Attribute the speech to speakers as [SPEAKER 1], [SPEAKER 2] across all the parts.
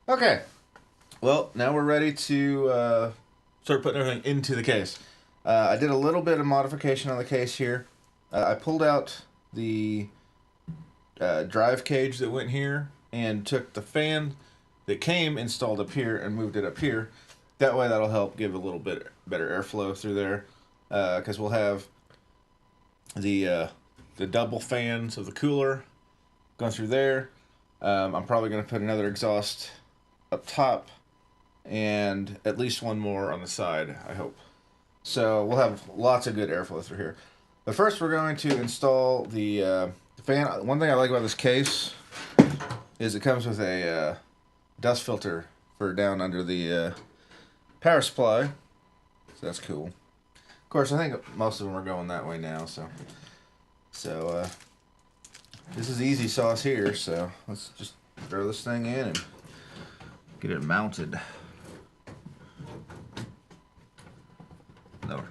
[SPEAKER 1] Okay. Well, now we're ready to start putting everything into the case. I did a little bit of modification on the case here. I pulled out the drive cage that went here and took the fan that came installed up here and moved it up here. That way that'll help give a little bit better airflow through there, because we'll have the double fans of the cooler going through there. I'm probably going to put another exhaust up top and at least one more on the side, I hope. So we'll have lots of good airflow through here. But first we're going to install the fan. One thing I like about this case is it comes with a dust filter for down under the power supply. So that's cool. Of course, I think most of them are going that way now. So this is easy sauce here. So let's just throw this thing in and get it mounted. No.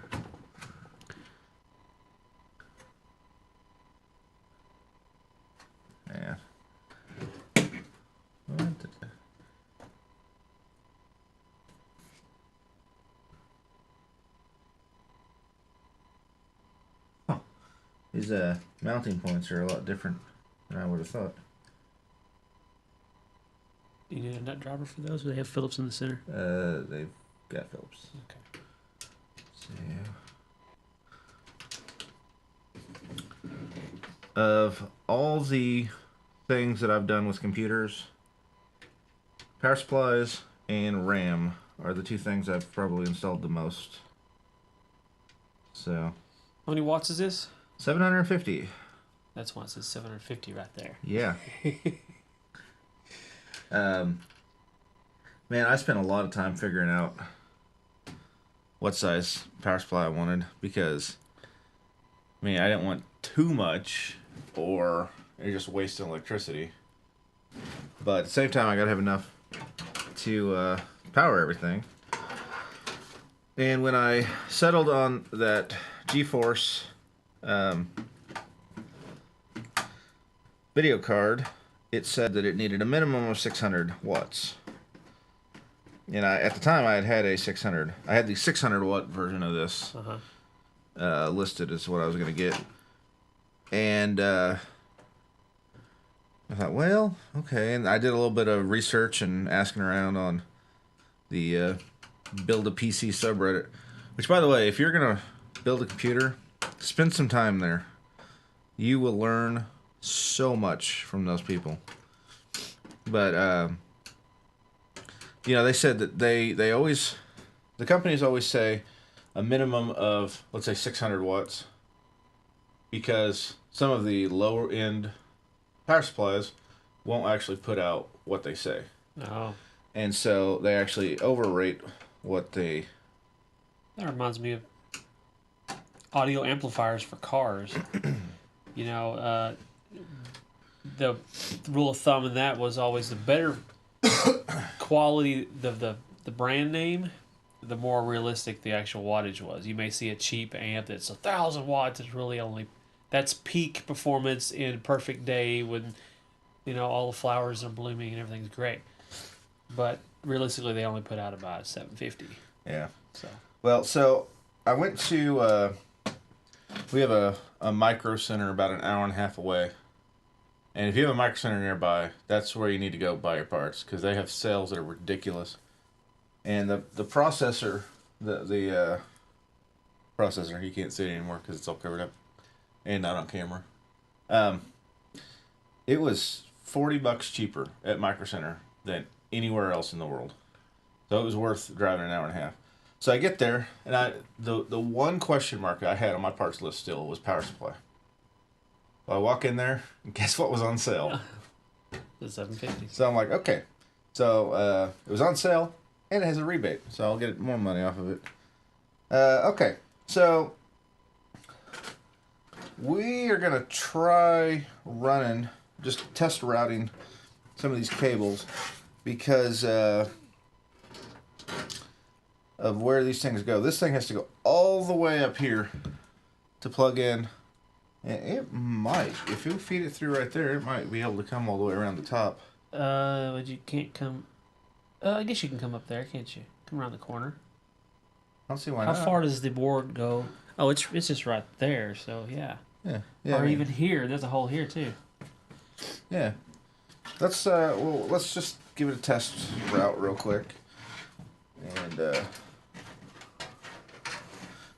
[SPEAKER 1] Yeah. Huh. These mounting points are a lot different than I would have thought.
[SPEAKER 2] Do you need a nut driver for those, or they have Phillips in the center?
[SPEAKER 1] They've got Phillips.
[SPEAKER 2] Okay.
[SPEAKER 1] So, of all the things that I've done with computers, power supplies and RAM are the two things I've probably installed the most. So,
[SPEAKER 2] How many watts is this?
[SPEAKER 1] 750.
[SPEAKER 2] That's why it says 750 right there.
[SPEAKER 1] Yeah. Man, I spent a lot of time figuring out what size power supply I wanted because, I mean, I didn't want too much or it just wasted electricity. But at the same time, I gotta have enough to power everything. And when I settled on that GeForce video card, it said that it needed a minimum of 600 watts. And at the time, I had a 600. I had the 600 watt version of this listed as what I was going to get. And I thought, well, okay. And I did a little bit of research and asking around on the Build a PC subreddit. Which, by the way, if you're going to build a computer, spend some time there. You will learn so much from those people. But you know, they said that they always, the companies always say a minimum of, let's say, 600 watts, because some of the lower end power supplies won't actually put out what they say.
[SPEAKER 2] Oh.
[SPEAKER 1] And so they actually overrate what they...
[SPEAKER 2] That reminds me of audio amplifiers for cars. You know, the rule of thumb in that was always the better quality the brand name, the more realistic the actual wattage was. You may see a cheap amp that's 1,000 watts. It's really only, that's peak performance in perfect day when, you know, all the flowers are blooming and everything's great. But realistically, they only put out about 750.
[SPEAKER 1] Yeah.
[SPEAKER 2] So.
[SPEAKER 1] Well, so I went to, we have a micro center about an hour and a half away. And if you have a micro center nearby, that's where you need to go buy your parts, because they have sales that are ridiculous. And the processor, the processor, you can't see it anymore because it's all covered up and not on camera. It was $40 cheaper at Micro Center than anywhere else in the world. So it was worth driving an hour and a half. So I get there, and the one question mark I had on my parts list still was power supply. So I walk in there, and guess what was on sale?
[SPEAKER 2] The 750.
[SPEAKER 1] So I'm like, okay. So it was on sale, and it has a rebate, so I'll get more money off of it. Okay, so we are going to try running, just test routing some of these cables, because of where these things go. This thing has to go all the way up here to plug in. And it might, if you feed it through right there, it might be able to come all the way around the top.
[SPEAKER 2] But you can't come. I guess you can come up there, can't you? Come around the corner.
[SPEAKER 1] I don't see why
[SPEAKER 2] How
[SPEAKER 1] not.
[SPEAKER 2] far does the board go? Oh, it's just right there. So yeah.
[SPEAKER 1] Yeah.
[SPEAKER 2] Or even here. There's a hole here too.
[SPEAKER 1] Yeah. Let's let's just give it a test route real quick. And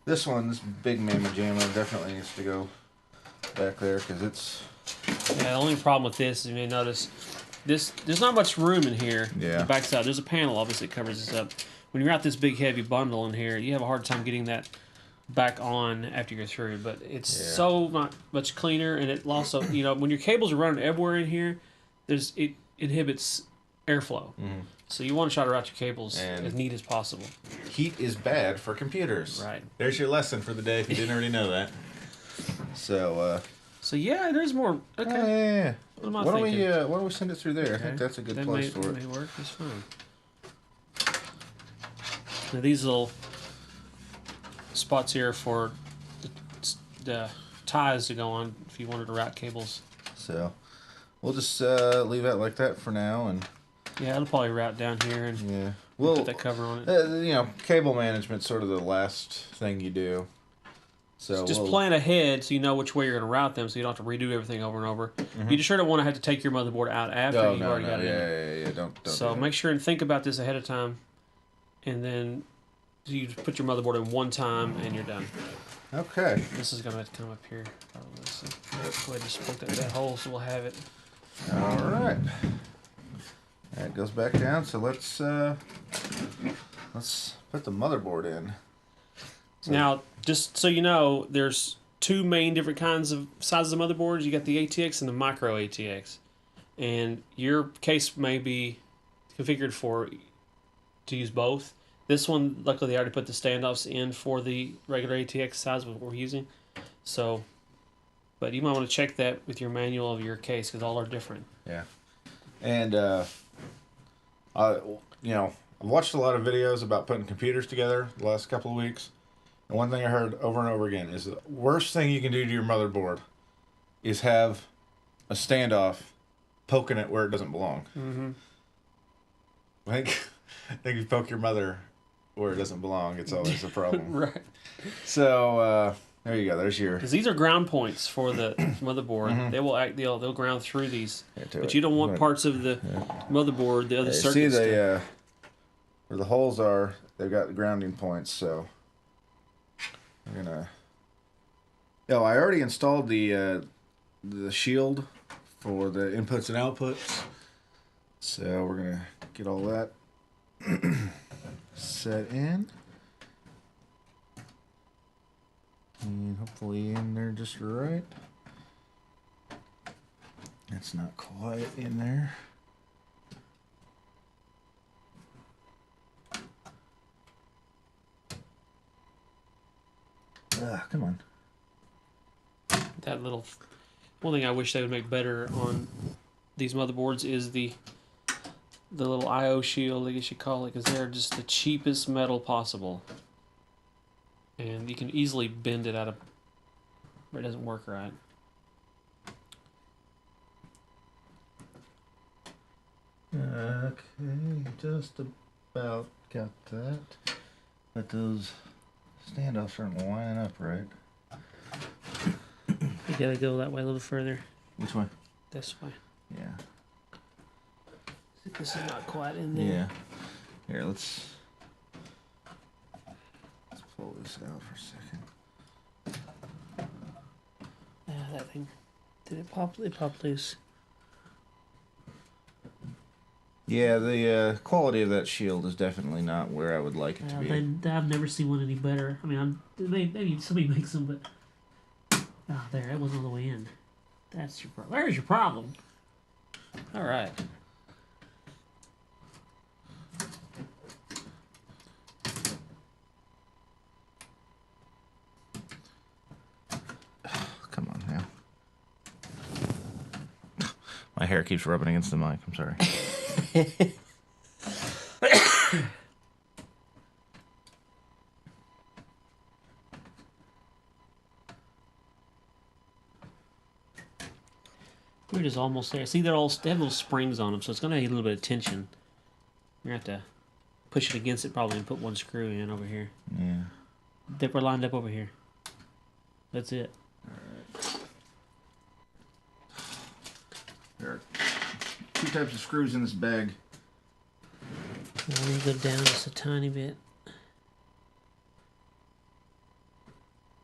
[SPEAKER 1] this big mamma jamma definitely needs to go back there because it's.
[SPEAKER 2] Yeah. The only problem with this is you may notice there's not much room in here.
[SPEAKER 1] Yeah.
[SPEAKER 2] The backside. There's a panel obviously that covers this up. When you're out this big heavy bundle in here, you have a hard time getting that back on after you're through. But it's so much cleaner, and it also when your cables are running everywhere in here, it inhibits airflow. Mm-hmm. So you want to try to route your cables as neat as possible.
[SPEAKER 1] Heat is bad for computers.
[SPEAKER 2] Right.
[SPEAKER 1] There's your lesson for the day if you didn't already know that. So.
[SPEAKER 2] So yeah, there's more. Okay.
[SPEAKER 1] Yeah.
[SPEAKER 2] What am I thinking?
[SPEAKER 1] Why don't we send it through there? Okay. I think that's a good place for it.
[SPEAKER 2] That may work just fine. Now these little spots here for the ties to go on if you wanted to route cables.
[SPEAKER 1] So we'll just leave that like that for now, and
[SPEAKER 2] yeah, it'll probably route down here and
[SPEAKER 1] we'll
[SPEAKER 2] put that cover on it.
[SPEAKER 1] Cable management's sort of the last thing you do. So
[SPEAKER 2] just plan ahead so you know which way you're going to route them, so you don't have to redo everything over and over. Mm-hmm. You just sure don't want to have to take your motherboard out after you've already got it in.
[SPEAKER 1] Yeah. Don't
[SPEAKER 2] so
[SPEAKER 1] do
[SPEAKER 2] make sure and think about this ahead of time, and then you put your motherboard in one time and you're done.
[SPEAKER 1] Okay.
[SPEAKER 2] This is going to have to come up here. Let's go ahead and just poke that hole so we'll have it.
[SPEAKER 1] All right. That goes back down. So let's put the motherboard in. So
[SPEAKER 2] now, just so you know, there's two main different kinds of sizes of motherboards. You got the ATX and the micro ATX, and your case may be configured to use both. This one, luckily, they already put the standoffs in for the regular ATX size what we're using. So, but you might want to check that with your manual of your case because all are different.
[SPEAKER 1] Yeah, and I've watched a lot of videos about putting computers together the last couple of weeks. And one thing I heard over and over again is the worst thing you can do to your motherboard is have a standoff poking it where it doesn't belong. Mm-hmm. I think if you poke your mother where it doesn't belong, it's always a problem.
[SPEAKER 2] Right.
[SPEAKER 1] So there you go. There's your.
[SPEAKER 2] Because these are ground points for the motherboard. Mm-hmm. They will they'll ground through these, but you don't want parts of the motherboard, the other circuits.
[SPEAKER 1] See where the holes are? They've got the grounding points, so. We're gonna. I already installed the shield for the inputs and outputs, so we're gonna get all that set in, and hopefully in there just right. It's not quite in there. Come on.
[SPEAKER 2] That little one thing I wish they would make better on these motherboards is the little I/O shield, I guess you call it, because they're just the cheapest metal possible, and you can easily bend it out of where it doesn't work right.
[SPEAKER 1] Okay, just about got that, but those standoffs aren't lining up right.
[SPEAKER 2] You gotta go that way a little further.
[SPEAKER 1] Which way?
[SPEAKER 2] This way.
[SPEAKER 1] Yeah.
[SPEAKER 2] This is not quite in there.
[SPEAKER 1] Yeah. Here, let's pull this out for a second.
[SPEAKER 2] That thing. Did it pop? It popped loose.
[SPEAKER 1] Yeah, the quality of that shield is definitely not where I would like it to be.
[SPEAKER 2] I've never seen one any better. I mean, maybe somebody makes them, but there, it wasn't all the way in. That's your problem. There's your problem. All right.
[SPEAKER 1] Come on now. My hair keeps rubbing against the mic. I'm sorry.
[SPEAKER 2] We're just almost there. See, they have little springs on them, so it's going to need a little bit of tension. You're going to have to push it against it probably and put one screw in over here.
[SPEAKER 1] Yeah.
[SPEAKER 2] We're lined up over here. That's it.
[SPEAKER 1] Alright. There are 2 types of screws in this bag.
[SPEAKER 2] Let me go down just a tiny bit.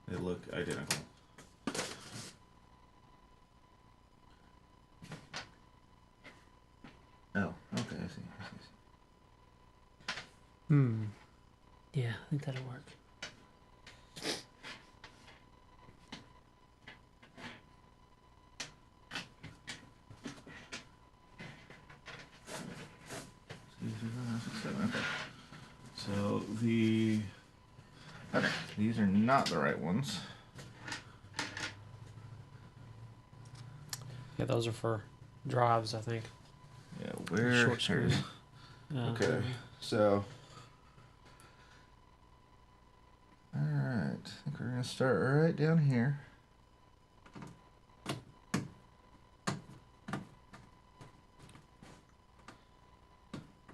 [SPEAKER 1] They look identical. Oh, okay, I see.
[SPEAKER 2] Yeah, I think that'll work.
[SPEAKER 1] Okay. So these are not the right ones.
[SPEAKER 2] Yeah, those are for drives, I think.
[SPEAKER 1] Yeah, where?
[SPEAKER 2] Short screws.
[SPEAKER 1] Okay, so. Alright, I think we're going to start right down here.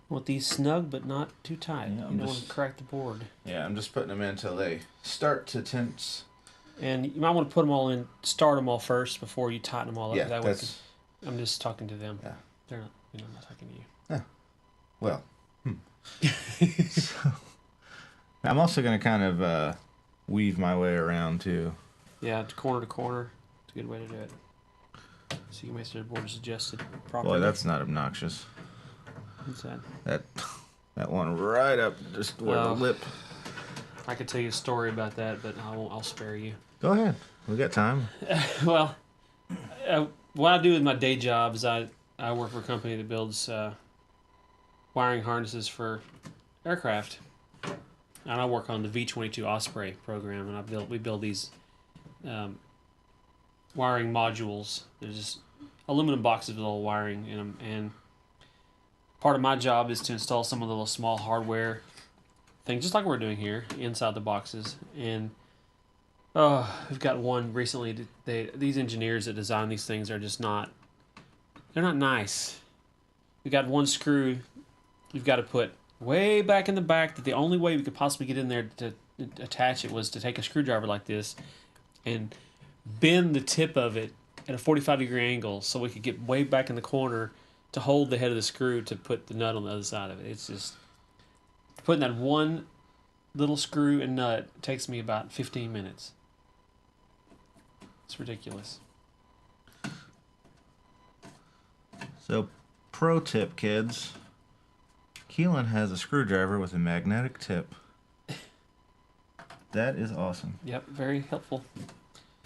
[SPEAKER 2] Want these snug but not too tight.
[SPEAKER 1] Yeah,
[SPEAKER 2] you don't want to crack the board.
[SPEAKER 1] Yeah, I'm just putting them in until they start to tense.
[SPEAKER 2] And you might want to put them all in, start them all first before you tighten them all up.
[SPEAKER 1] Yeah,
[SPEAKER 2] that
[SPEAKER 1] that's...
[SPEAKER 2] way, I'm just talking to them.
[SPEAKER 1] Yeah.
[SPEAKER 2] They're not, I'm not talking to you.
[SPEAKER 1] Yeah. Well. So, I'm also going to kind of weave my way around too.
[SPEAKER 2] Yeah, corner to corner. It's a good way to do it. So you can make sure the board is adjusted properly.
[SPEAKER 1] Boy, that's not obnoxious.
[SPEAKER 2] What's that?
[SPEAKER 1] That one right up just where the lip.
[SPEAKER 2] I could tell you a story about that, but I'll spare you.
[SPEAKER 1] Go ahead. We got time.
[SPEAKER 2] Well, what I do with my day job is I work for a company that builds wiring harnesses for aircraft, and I work on the V-22 Osprey program, and we build these wiring modules. They're just aluminum boxes with all wiring in them, and part of my job is to install some of the little small hardware things, just like we're doing here, inside the boxes. And we've got one recently. These engineers that design these things are just not. They're not nice. We got one screw. You've got to put way back in the back. That the only way we could possibly get in there to attach it was to take a screwdriver like this and bend the tip of it at a 45-degree angle, so we could get way back in the corner to hold the head of the screw to put the nut on the other side of it. It's just putting that one little screw and nut takes me about 15 minutes. It's ridiculous.
[SPEAKER 1] So, pro tip, kids. Keelan has a screwdriver with a magnetic tip. That is awesome.
[SPEAKER 2] Yep, very helpful.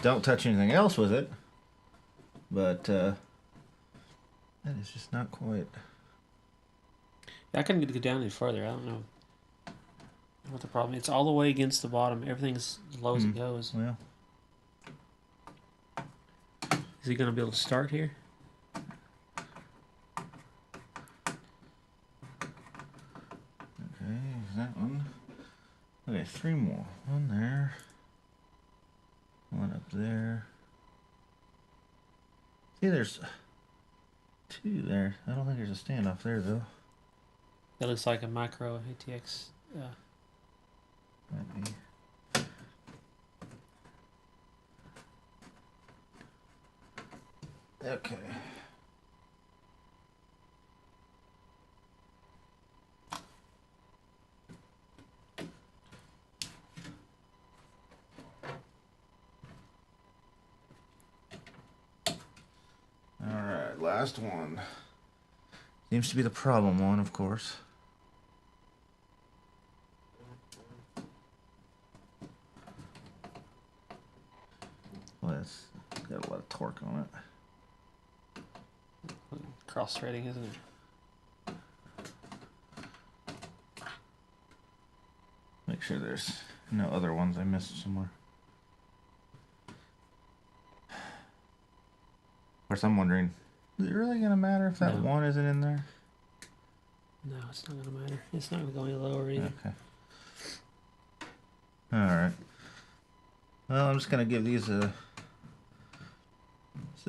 [SPEAKER 1] Don't touch anything else with it, but that is just not quite.
[SPEAKER 2] I couldn't get down any further. I don't know what the problem is. It's all the way against the bottom. Everything's as low as it goes.
[SPEAKER 1] Well,
[SPEAKER 2] is he going to be able to start here?
[SPEAKER 1] okay, is that one? Okay, 3 more. One there. One up there. See, there's 2 there. I don't think there's a standoff there, though.
[SPEAKER 2] That looks like a micro ATX.
[SPEAKER 1] Might be. Okay. Alright, last one. Seems to be the problem one, of course. Well, it's got a lot of torque on it.
[SPEAKER 2] Cross-threading, isn't it?
[SPEAKER 1] Make sure there's no other ones I missed somewhere. Of course, I'm wondering, is it really going to matter if that one isn't in there?
[SPEAKER 2] No, it's not going to matter. It's not going to go any lower either.
[SPEAKER 1] Okay. Alright. Well, I'm just going to give these a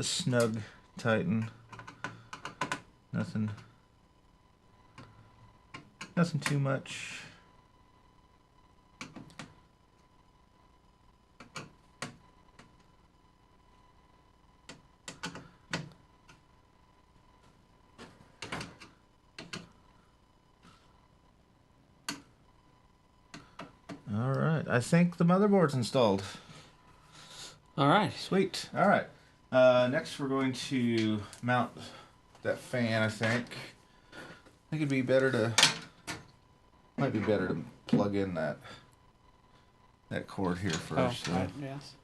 [SPEAKER 1] snug tighten. Nothing Nothing too much. All right, I think the motherboard's installed.
[SPEAKER 2] All right.
[SPEAKER 1] Sweet. All right. Next, we're going to mount that fan. I think it'd be better to. Might be better to plug in that cord here first.
[SPEAKER 2] Oh, right, yes.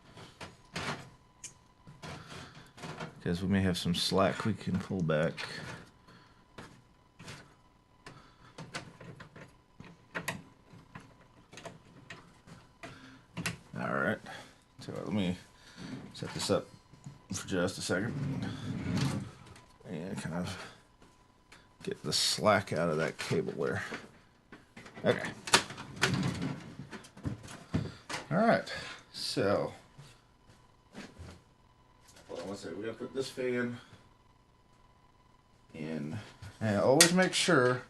[SPEAKER 1] Because we may have some slack we can pull back. All right. So let me set this up for just a second and kind of get the slack out of that cable there. Okay. All right. So, hold on one second. We gotta put this fan in, and always make sure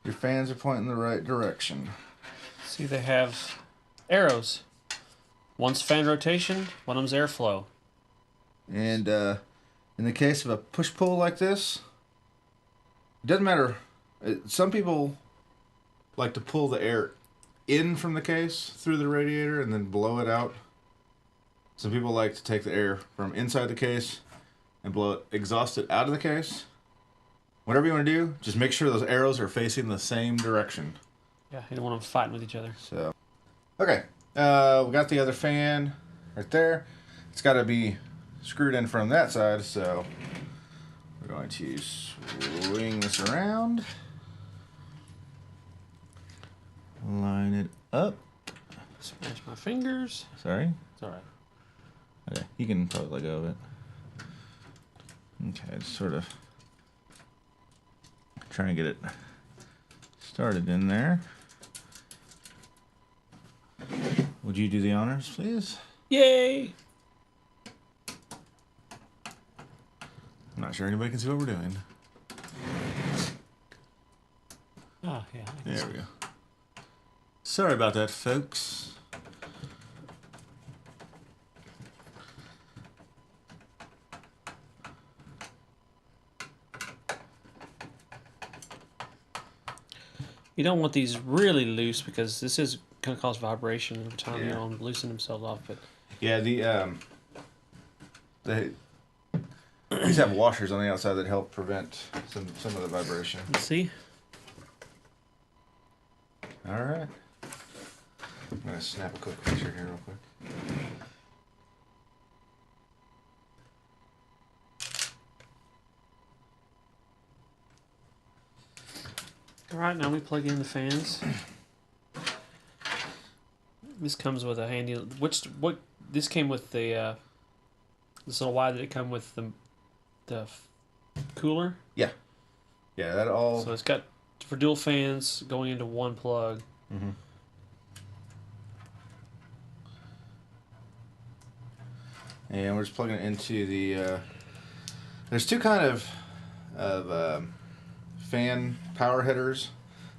[SPEAKER 1] your fans are pointing the right direction.
[SPEAKER 2] See, they have arrows. One's fan rotation, one of them's airflow.
[SPEAKER 1] And in the case of a push-pull like this, it doesn't matter. Some people like to pull the air in from the case through the radiator and then blow it out. Some people like to take the air from inside the case and blow it, exhaust it out of the case. Whatever you want to do, just make sure those arrows are facing the same direction.
[SPEAKER 2] Yeah, you don't want them fighting with each other.
[SPEAKER 1] So, okay. We got the other fan right there. It's got to be screwed in from that side, so we're going to swing this around. Line it up.
[SPEAKER 2] Smash my fingers.
[SPEAKER 1] Sorry?
[SPEAKER 2] It's alright.
[SPEAKER 1] Okay, you can probably let go of it. Okay, just sort of trying to get it started in there. Would you do the honors, please?
[SPEAKER 2] Yay!
[SPEAKER 1] I'm not sure anybody can see what we're doing.
[SPEAKER 2] Oh, yeah.
[SPEAKER 1] There we go. Sorry about that, folks.
[SPEAKER 2] You don't want these really loose because this is going to cause vibration every time
[SPEAKER 1] Yeah.
[SPEAKER 2] you don't loosen themselves off. But
[SPEAKER 1] Yeah, these have washers on the outside that help prevent some of the vibration.
[SPEAKER 2] let's see.
[SPEAKER 1] All right. I'm gonna snap a quick picture here real quick.
[SPEAKER 2] All right, now we plug in the fans. This comes with a handy. This came with the this little wire that it come with the cooler.
[SPEAKER 1] Yeah, that all.
[SPEAKER 2] So it's got for dual fans going into one plug.
[SPEAKER 1] Mm-hmm. And we're just plugging it into the. There's two kind of fan power headers.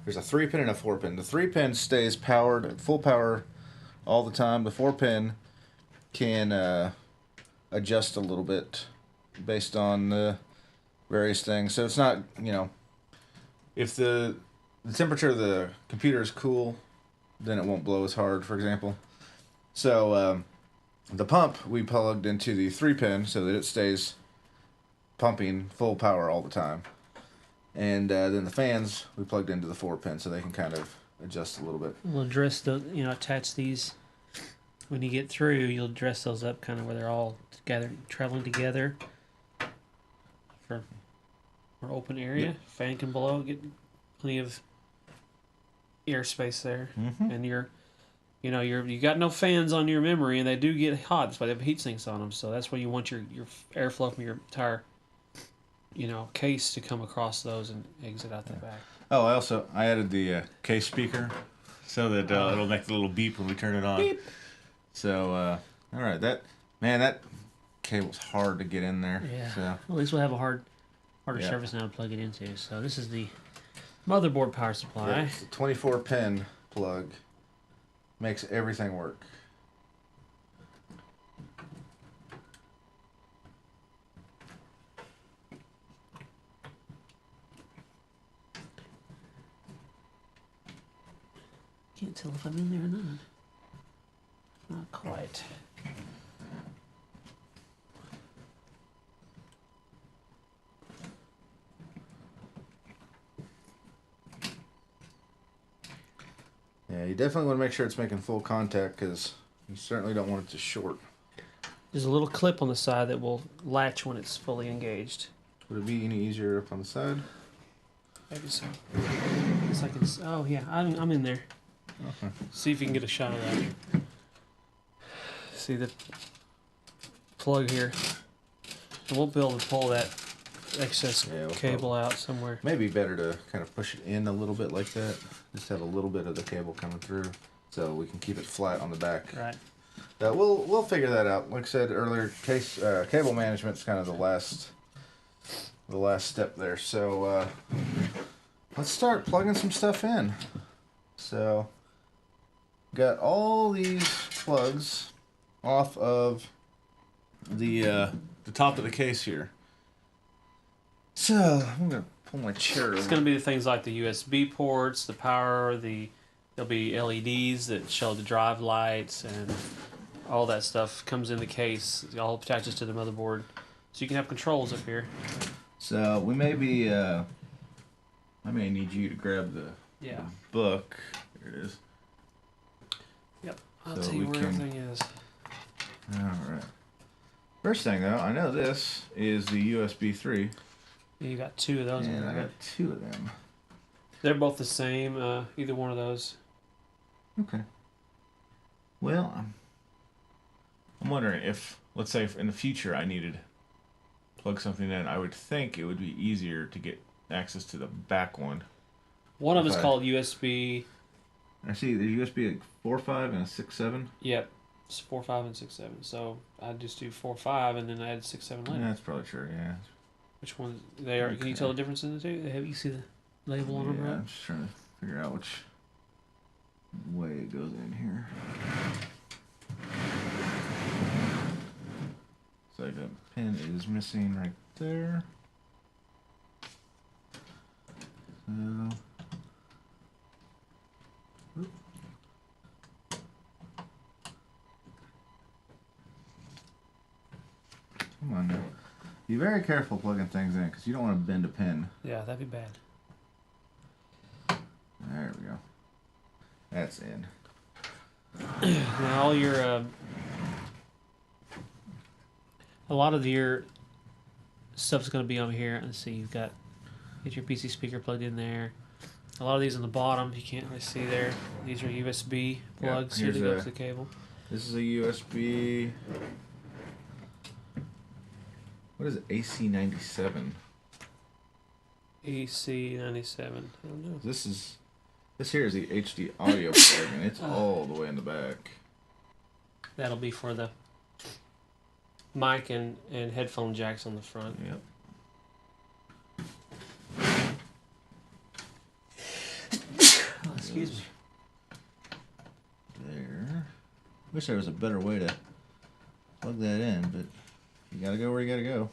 [SPEAKER 1] There's a 3-pin and a 4-pin. The 3-pin stays powered at full power all the time. The 4-pin can adjust a little bit based on the various things. So it's not, if the temperature of the computer is cool, then it won't blow as hard, for example. So the pump we plugged into the 3-pin so that it stays pumping full power all the time. And then the fans we plugged into the 4-pin so they can kind of adjust a little bit.
[SPEAKER 2] We'll dress the attach these when you get through. You'll dress those up kind of where they're all together, traveling together for more open area.
[SPEAKER 1] Yep.
[SPEAKER 2] Fan can blow, get plenty of airspace there,
[SPEAKER 1] Mm-hmm.
[SPEAKER 2] and you got no fans on your memory, and they do get hot. That's why they have heat sinks on them. So that's where you want your airflow from your entire case to come across those and exit out the back.
[SPEAKER 1] Oh, I added the case speaker so that it'll make the little beep when we turn it on.
[SPEAKER 2] Beep.
[SPEAKER 1] So, all right, that cable's hard to get in there.
[SPEAKER 2] Yeah.
[SPEAKER 1] So.
[SPEAKER 2] At least we'll have a harder
[SPEAKER 1] Yeah.
[SPEAKER 2] surface now to plug it into. So this is the Motherboard power supply.
[SPEAKER 1] Yeah, it's a 24-pin plug. Makes everything work.
[SPEAKER 2] Can't tell if I'm in there or not. Not quite.
[SPEAKER 1] Yeah, you definitely want to make sure it's making full contact because you certainly don't want it to short.
[SPEAKER 2] There's a little clip on the side that will latch when it's fully engaged.
[SPEAKER 1] Would it be any easier up on the side?
[SPEAKER 2] Maybe so. It's like it's, oh yeah, I'm in there.
[SPEAKER 1] Okay.
[SPEAKER 2] See if you can get a shot of that. See the plug here. And we'll be able to pull that excess cable out somewhere.
[SPEAKER 1] Maybe better to kind of push it in a little bit like that. Just have a little bit of the cable coming through, so we can keep it flat on the back.
[SPEAKER 2] Right.
[SPEAKER 1] We'll figure that out. Like I said earlier, cable management's kind of the last step there. So let's start plugging some stuff in. So got all these plugs off of the top of the case here. So I'm gonna pull my chair over.
[SPEAKER 2] It's gonna be the things like the USB ports, the power, there'll be LEDs that show the drive lights, and all that stuff comes in the case. It all attaches to the motherboard, so you can have controls up here.
[SPEAKER 1] So we may be I may need you to grab the book. There it is.
[SPEAKER 2] Yep, I'll tell you where everything is.
[SPEAKER 1] Alright. First thing though, I know this is the USB 3.
[SPEAKER 2] Yeah, you got two of those.
[SPEAKER 1] And I got two of them.
[SPEAKER 2] They're both the same, either one of those.
[SPEAKER 1] Okay. Well, I'm wondering if, let's say in the future I needed to plug something in, I would think it would be easier to get access to the back one.
[SPEAKER 2] One of them is called USB.
[SPEAKER 1] I see the USB like 4.5 and a 6.7.
[SPEAKER 2] Yep, it's 4.5 and 6.7. So I'd just do 4.5 and then add 6.7 later.
[SPEAKER 1] Yeah, that's probably true. Yeah.
[SPEAKER 2] Which one they are? Okay. Can you tell the difference in the two? Have you see the label on them? Right?
[SPEAKER 1] I'm just trying to figure out which way it goes in here. So the pin is missing right there. So. Come on now. Be very careful plugging things in because you don't want to bend a pin.
[SPEAKER 2] Yeah, that'd be bad.
[SPEAKER 1] There we go. That's in.
[SPEAKER 2] Now all your a lot of your stuff's going to be over here. Let's see, you've got get your PC speaker plugged in there. A lot of these on the bottom you can't really see there. These are USB plugs here to go to the cable.
[SPEAKER 1] This is a USB. What is it? AC97.
[SPEAKER 2] AC97. I don't know.
[SPEAKER 1] This here is the HD audio plug, and it's all the way in the back.
[SPEAKER 2] That'll be for the mic and headphone jacks on the front.
[SPEAKER 1] Yep.
[SPEAKER 2] Oh, excuse me.
[SPEAKER 1] There. Wish there was a better way to plug that in, but you gotta go where you gotta go.